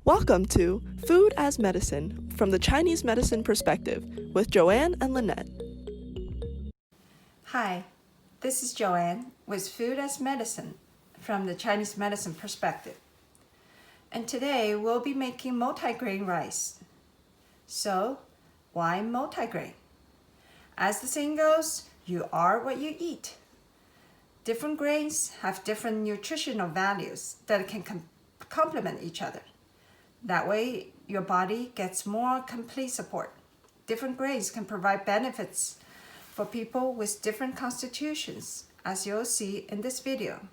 Welcome to Food as Medicine from the Chinese medicine perspective with Joanne and Lynette. Hi, this is Joanne with Food as Medicine from the Chinese medicine perspective. And today we'll be making multigrain rice. So, why multigrain? As the saying goes, you are what you eat. Different grains have different nutritional values that can complement each other. That way, your body gets more complete support. Different grains can provide benefits for people with different constitutions, as you'll see in this video.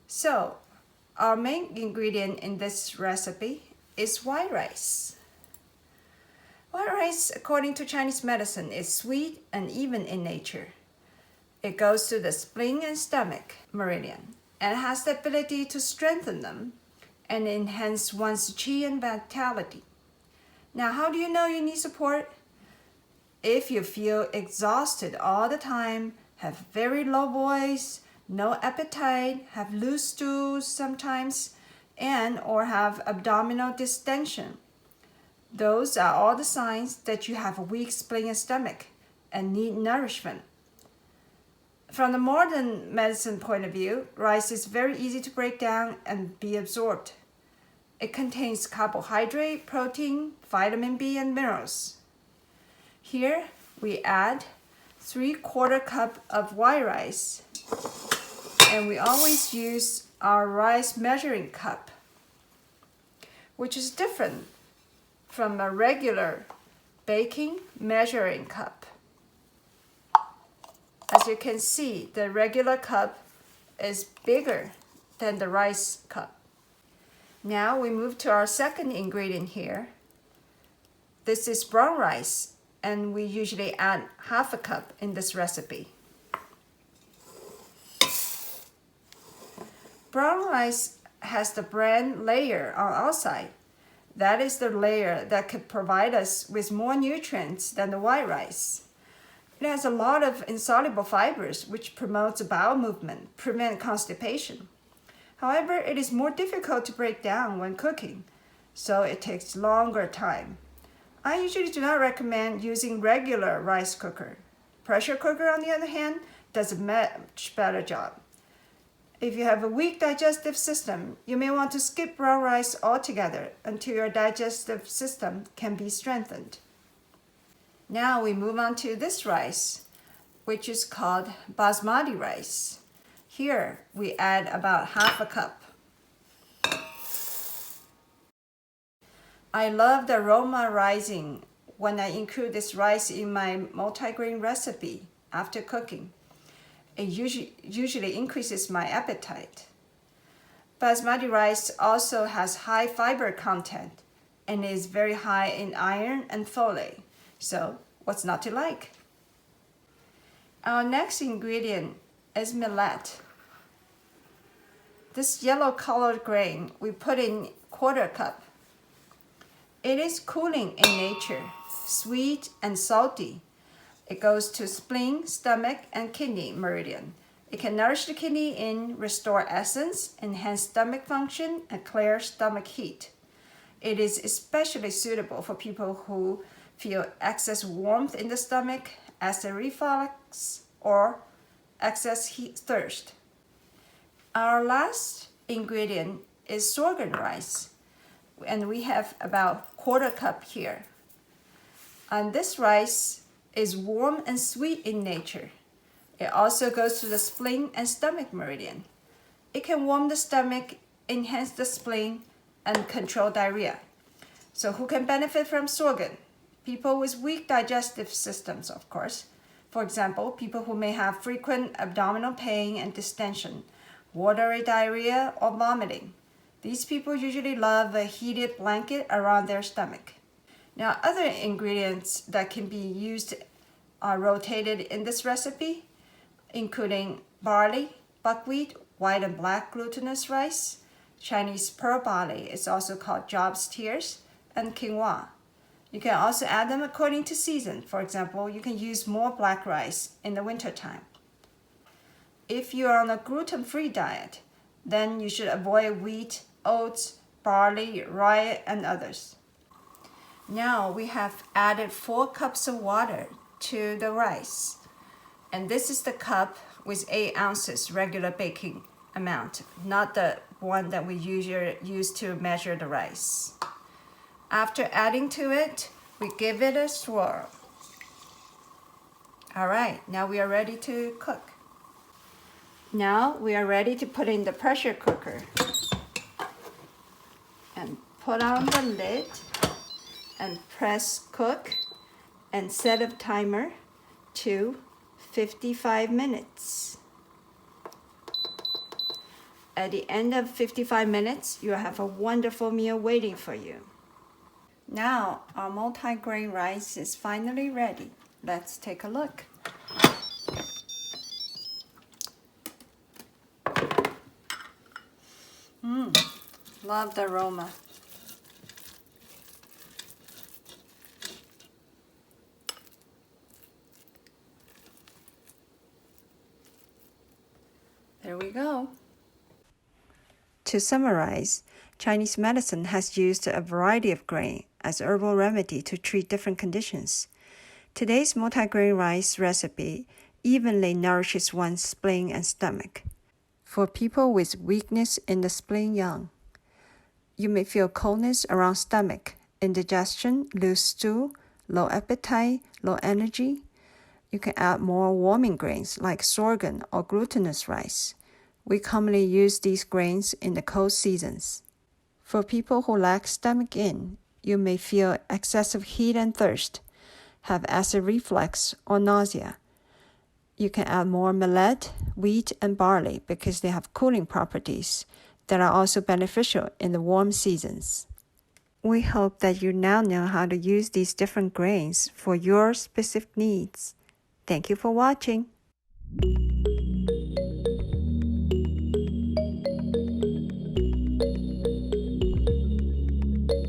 So, our main ingredient in this recipe is white rice. White rice, according to Chinese medicine, is sweet and even in nature. It goes to the spleen and stomach meridian and has the ability to strengthen them and enhance one's qi and vitality. Now, how do you know you need support? If you feel exhausted all the time, have very low voice, no appetite, have loose stools sometimes, and or have abdominal distension. Those are all the signs that you have a weak spleen and stomach and need nourishment. From the modern medicine point of view, rice is very easy to break down and be absorbed. It contains carbohydrate, protein, vitamin B, and minerals. Here we add 3/4 cup of white rice, and we always use our rice measuring cup, which is different from a regular baking measuring cup. As you can see, the regular cup is bigger than the rice cup. Now we move to our second ingredient here. This is brown rice, and we usually add 1/2 cup in this recipe. Brown rice has the bran layer on outside. That is the layer that could provide us with more nutrients than the white rice. It has a lot of insoluble fibers which promotes bowel movement, prevent constipation. However, it is more difficult to break down when cooking, so it takes longer time. I usually do not recommend using regular rice cooker. Pressure cooker, on the other hand, does a much better job. If you have a weak digestive system, you may want to skip brown rice altogether until your digestive system can be strengthened. Now we move on to this rice, which is called basmati rice. Here we add about 1/2 cup. I love the aroma rising when I include this rice in my multigrain recipe after cooking. It usually increases my appetite. Basmati rice also has high fiber content and is very high in iron and folate. So, what's not to like? Our next ingredient is millet. This yellow colored grain we put in 1/4 cup. It is cooling in nature, sweet and salty. It goes to spleen, stomach, and kidney meridian. It can nourish the kidney and restore essence, enhance stomach function, and clear stomach heat. It is especially suitable for people who feel excess warmth in the stomach, acid reflux, or excess heat thirst. Our last ingredient is sorghum rice, and we have about 1/4 cup here. And this rice is warm and sweet in nature. It also goes to the spleen and stomach meridian. It can warm the stomach, enhance the spleen, and control diarrhea. So who can benefit from sorghum? People with weak digestive systems, of course. For example, people who may have frequent abdominal pain and distension, watery diarrhea, or vomiting. These people usually love a heated blanket around their stomach. Now, other ingredients that can be used are rotated in this recipe, including barley, buckwheat, white and black glutinous rice, Chinese pearl barley is also called Job's tears, and quinoa. You can also add them according to season. For example, you can use more black rice in the wintertime. If you are on a gluten-free diet, then you should avoid wheat, oats, barley, rye, and others. Now we have added 4 cups of water to the rice. And this is the cup with 8 ounces regular baking amount, not the one that we usually use to measure the rice. After adding to it, we give it a swirl. All right, now we are ready to cook. Now we are ready to put in the pressure cooker and put on the lid and press cook and set a timer to 55 minutes. At the end of 55 minutes, you have a wonderful meal waiting for you. Now our multigrain rice is finally ready. Let's take a look. Love the aroma. There we go. To summarize, Chinese medicine has used a variety of grain as herbal remedy to treat different conditions. Today's multigrain rice recipe evenly nourishes one's spleen and stomach. For people with weakness in the spleen yang, you may feel coldness around stomach, indigestion, loose stool, low appetite, low energy. You can add more warming grains like sorghum or glutinous rice. We commonly use these grains in the cold seasons. For people who lack stomach in, you may feel excessive heat and thirst, have acid reflux or nausea. You can add more millet, wheat, and barley because they have cooling properties that are also beneficial in the warm seasons. We hope that you now know how to use these different grains for your specific needs. Thank you for watching.